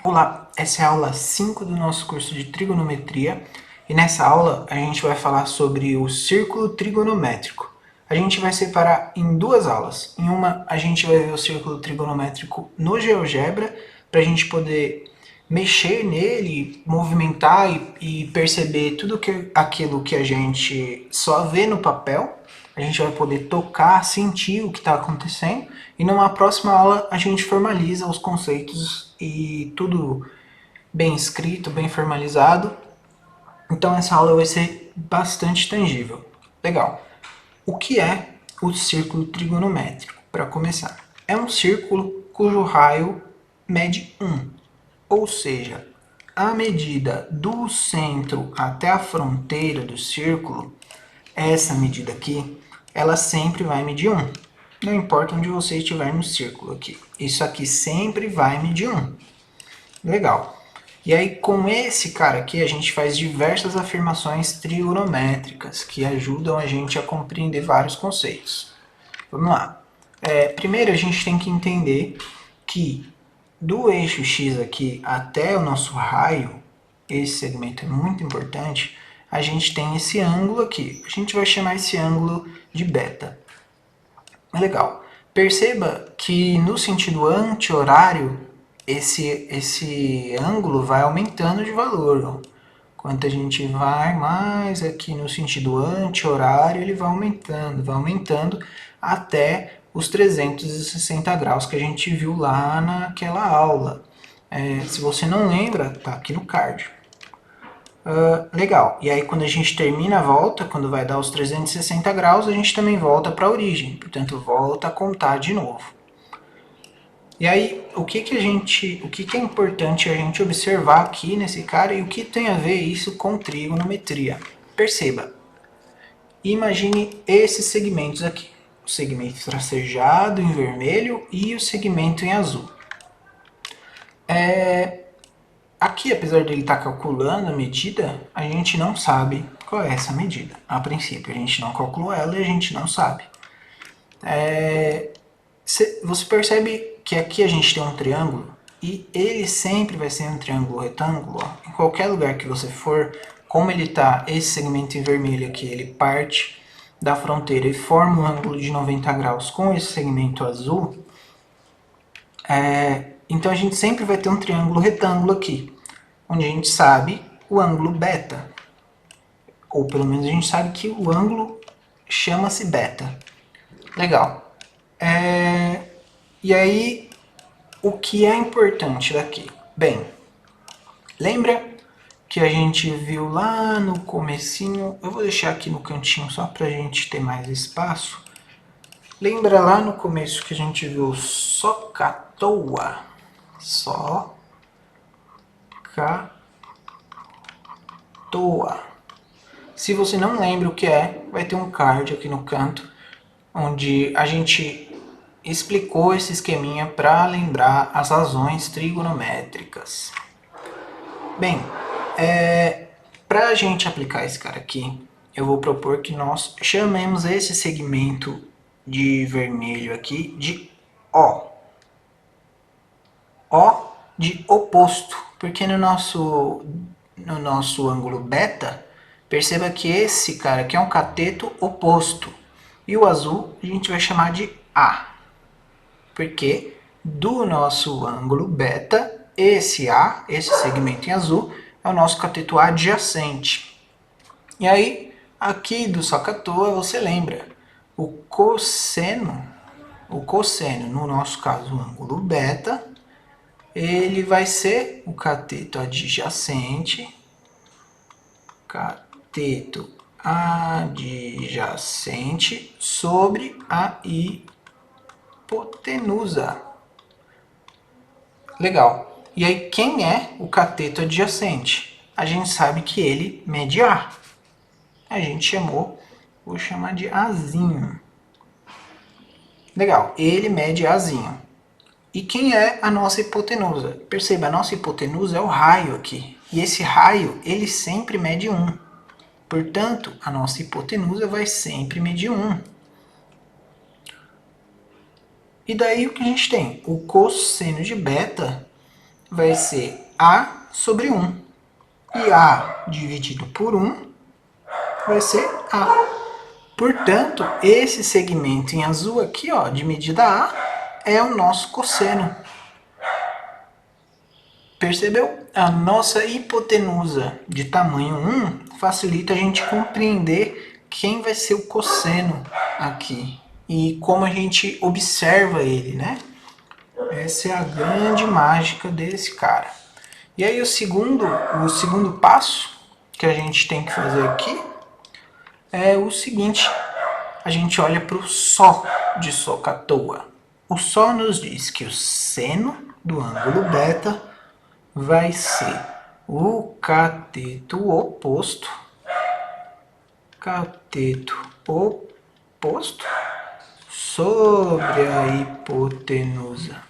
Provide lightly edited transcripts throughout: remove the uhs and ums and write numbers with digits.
Olá, essa é a aula 5 do nosso curso de trigonometria e nessa aula a gente vai falar sobre o círculo trigonométrico. A gente vai separar em duas aulas. Em uma a gente vai ver o círculo trigonométrico no GeoGebra para a gente poder mexer nele, movimentar e perceber aquilo que a gente só vê no papel. A gente vai poder tocar, sentir o que está acontecendo e numa próxima aula a gente formaliza os conceitos e tudo bem escrito, bem formalizado. Então essa aula vai ser bastante tangível. Legal. O que é o círculo trigonométrico? Para começar, é um círculo cujo raio mede 1, ou seja, a medida do centro até a fronteira do círculo, essa medida aqui, ela sempre vai medir 1. Não importa onde você estiver no círculo aqui. Isso aqui sempre vai medir 1. Legal. E aí, com esse cara aqui, a gente faz diversas afirmações trigonométricas que ajudam a gente a compreender vários conceitos. Vamos lá. Primeiro, a gente tem que entender que do eixo X aqui até o nosso raio, esse segmento é muito importante, a gente tem esse ângulo aqui. A gente vai chamar esse ângulo de beta. Legal. Perceba que no sentido anti-horário, esse ângulo vai aumentando de valor. Ó. Quanto a gente vai mais aqui no sentido anti-horário, ele vai aumentando até os 360 graus que a gente viu lá naquela aula. Se você não lembra, tá aqui no card. Legal. E aí quando a gente termina a volta, quando vai dar os 360 graus, a gente também volta para a origem. Portanto, volta a contar de novo. E aí, o que é importante a gente observar aqui nesse cara e o que tem a ver isso com trigonometria? Perceba. Imagine esses segmentos aqui. O segmento tracejado em vermelho e o segmento em azul. Aqui, apesar dele estar calculando a medida, a gente não sabe qual é essa medida. A princípio, a gente não calculou ela e a gente não sabe. Você percebe que aqui a gente tem um triângulo e ele sempre vai ser um triângulo retângulo. Ó. Em qualquer lugar que você for, como ele está, esse segmento em vermelho aqui, ele parte da fronteira e forma um ângulo de 90 graus com esse segmento azul, então a gente sempre vai ter um triângulo retângulo aqui, onde a gente sabe o ângulo beta, ou pelo menos a gente sabe que o ângulo chama-se beta. Legal. E aí, o que é importante daqui? Bem, lembra que a gente viu lá no comecinho, eu vou deixar aqui no cantinho só para a gente ter mais espaço. Lembra lá no começo que a gente viu SOHCAHTOA? SOHCAHTOA. Se você não lembra o que é, vai ter um card aqui no canto, onde a gente explicou esse esqueminha para lembrar as razões trigonométricas. Bem, para a gente aplicar esse cara aqui, eu vou propor que nós chamemos esse segmento de vermelho aqui de O. O de oposto, porque no nosso ângulo beta, perceba que esse cara aqui é um cateto oposto. E o azul a gente vai chamar de A, porque do nosso ângulo beta, esse A, esse segmento em azul, é o nosso cateto adjacente. E aí, aqui do SOHCAHTOA, você lembra, o cosseno, no nosso caso o ângulo beta, ele vai ser o cateto adjacente, sobre a hipotenusa. Legal. E aí, quem é o cateto adjacente? A gente sabe que ele mede A. A gente chamou, vou chamar de Azinho. Legal, ele mede Azinho. E quem é a nossa hipotenusa? Perceba, a nossa hipotenusa é o raio aqui. E esse raio, ele sempre mede 1. Portanto, a nossa hipotenusa vai sempre medir 1. E daí o que a gente tem? O cosseno de beta, vai ser A sobre 1. E A dividido por 1 vai ser A. Portanto, esse segmento em azul aqui, ó, de medida A, é o nosso cosseno. Percebeu? A nossa hipotenusa de tamanho 1 facilita a gente compreender quem vai ser o cosseno aqui e como a gente observa ele, né? Essa é a grande mágica desse cara. E aí o segundo passo que a gente tem que fazer aqui é o seguinte: a gente olha para o Só de SOHCAHTOA. O Só nos diz que o seno do ângulo beta vai ser o cateto oposto sobre a hipotenusa.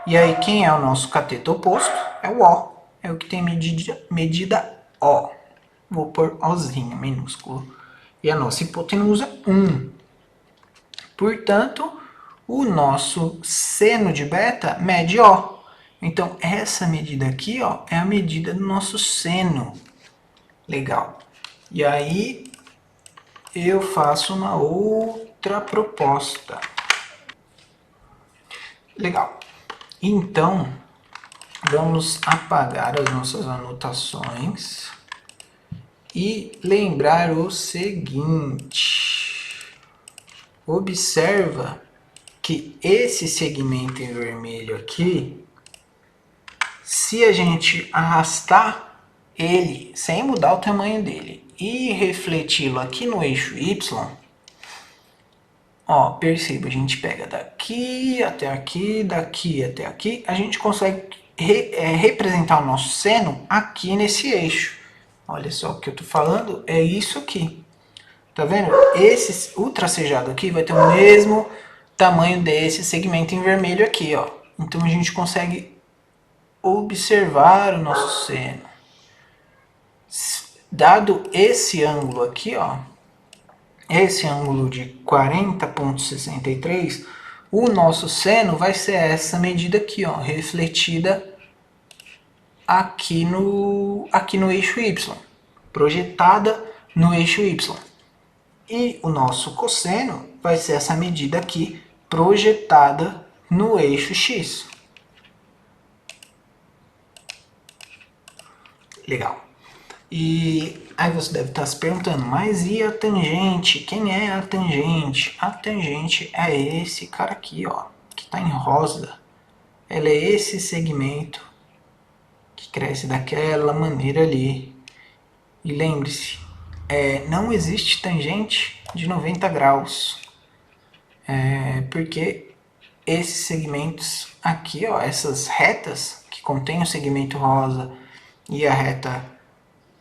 E aí, quem é o nosso cateto oposto? É o O. É o que tem medida O. Vou pôr Ozinho, minúsculo. E a nossa hipotenusa, 1. Portanto, o nosso seno de beta mede O. Então, essa medida aqui, ó, é a medida do nosso seno. Legal. E aí, eu faço uma outra proposta. Legal. Então, vamos apagar as nossas anotações e lembrar o seguinte. Observa que esse segmento em vermelho aqui, se a gente arrastar ele sem mudar o tamanho dele e refleti-lo aqui no eixo Y, ó, perceba, a gente pega daqui até aqui, daqui até aqui, a gente consegue representar o nosso seno aqui nesse eixo. Olha só o que eu estou falando, é isso aqui. Tá vendo? O tracejado aqui vai ter o mesmo tamanho desse segmento em vermelho aqui, ó. Então a gente consegue observar o nosso seno. Dado esse ângulo aqui, ó, esse ângulo de 40,63, o nosso seno vai ser essa medida aqui, ó, refletida aqui no eixo Y, projetada no eixo Y. E o nosso cosseno vai ser essa medida aqui, projetada no eixo X. Legal. E aí você deve estar se perguntando, mas e a tangente? Quem é a tangente? A tangente é esse cara aqui, ó, que está em rosa. Ela é esse segmento que cresce daquela maneira ali. E lembre-se, não existe tangente de 90 graus. Porque esses segmentos aqui, ó, essas retas que contêm o segmento rosa e a reta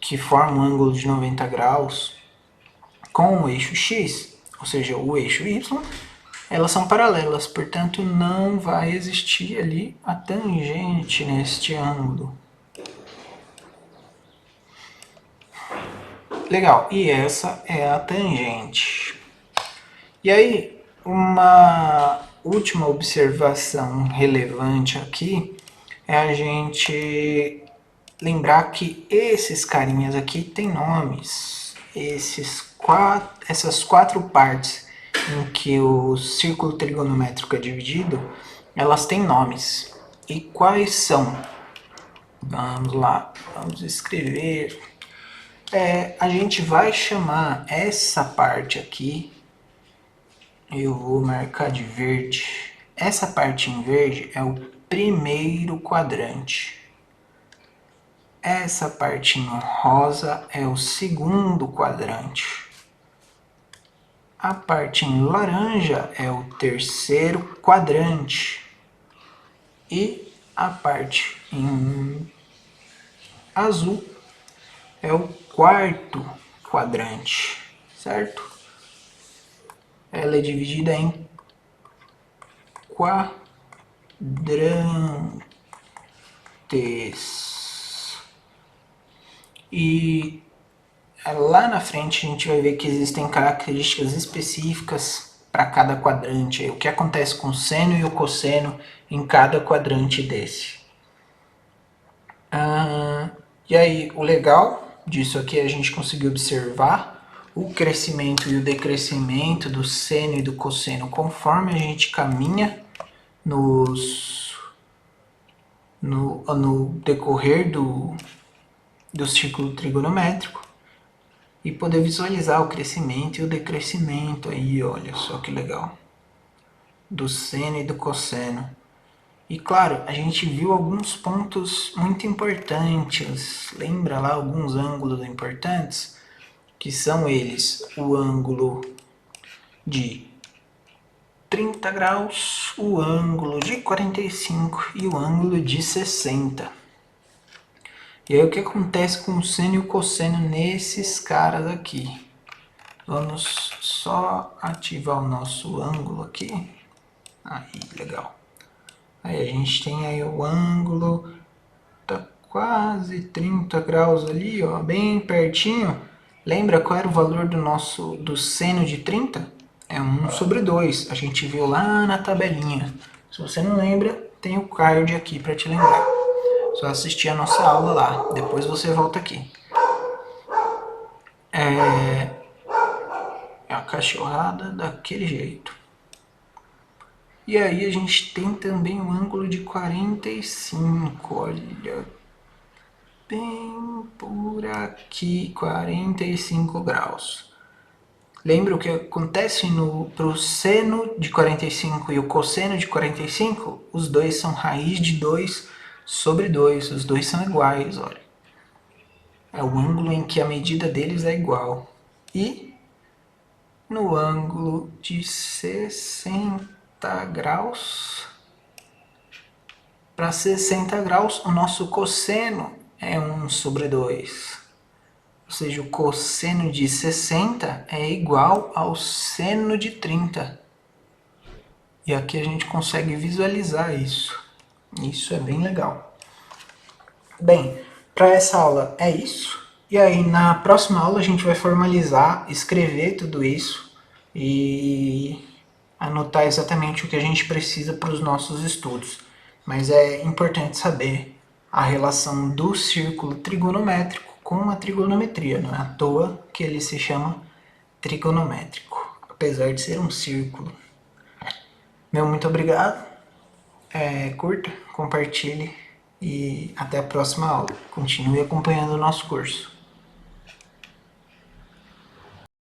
que forma um ângulo de 90 graus com o eixo X, ou seja, o eixo Y, elas são paralelas, portanto não vai existir ali a tangente neste ângulo. Legal, e essa é a tangente. E aí, uma última observação relevante aqui é a gente lembrar que esses carinhas aqui têm nomes. Essas quatro partes em que o círculo trigonométrico é dividido, elas têm nomes. E quais são? Vamos lá, vamos escrever. A gente vai chamar essa parte aqui, eu vou marcar de verde. Essa parte em verde é o primeiro quadrante. Essa parte em rosa é o segundo quadrante. A parte em laranja é o terceiro quadrante. E a parte em azul é o quarto quadrante, certo? Ela é dividida em quadrantes. E lá na frente a gente vai ver que existem características específicas para cada quadrante. O que acontece com o seno e o cosseno em cada quadrante desse. E aí, o legal disso aqui é a gente conseguir observar o crescimento e o decrescimento do seno e do cosseno conforme a gente caminha no decorrer do círculo trigonométrico e poder visualizar o crescimento e o decrescimento aí, olha só que legal, do seno e do cosseno. E claro, a gente viu alguns pontos muito importantes, lembra lá alguns ângulos importantes? Que são eles o ângulo de 30 graus, o ângulo de 45 e o ângulo de 60. E aí o que acontece com o seno e o cosseno nesses caras aqui? Vamos só ativar o nosso ângulo aqui. Aí, legal. Aí a gente tem aí o ângulo, tá quase 30 graus ali, ó, bem pertinho. Lembra qual era o valor do seno de 30? É 1/2. A gente viu lá na tabelinha. Se você não lembra, tem o card aqui para te lembrar. Só assistir a nossa aula lá. Depois você volta aqui. É a cachorrada daquele jeito. E aí a gente tem também o ângulo de 45. Olha, bem por aqui, 45 graus. Lembra o que acontece para o seno de 45 e o cosseno de 45? Os dois são raiz de 2 sobre 2. Os dois são iguais, olha. É o ângulo em que a medida deles é igual. E no ângulo de 60 graus, para 60 graus, o nosso cosseno é 1/2. Ou seja, o cosseno de 60 é igual ao seno de 30. E aqui a gente consegue visualizar isso. Isso é bem legal. Bem, para essa aula é isso. E aí na próxima aula a gente vai formalizar, escrever tudo isso e anotar exatamente o que a gente precisa para os nossos estudos. Mas é importante saber a relação do círculo trigonométrico com a trigonometria. Não é à toa que ele se chama trigonométrico, apesar de ser um círculo. Meu muito obrigado. Curta, compartilhe e até a próxima aula. Continue acompanhando o nosso curso.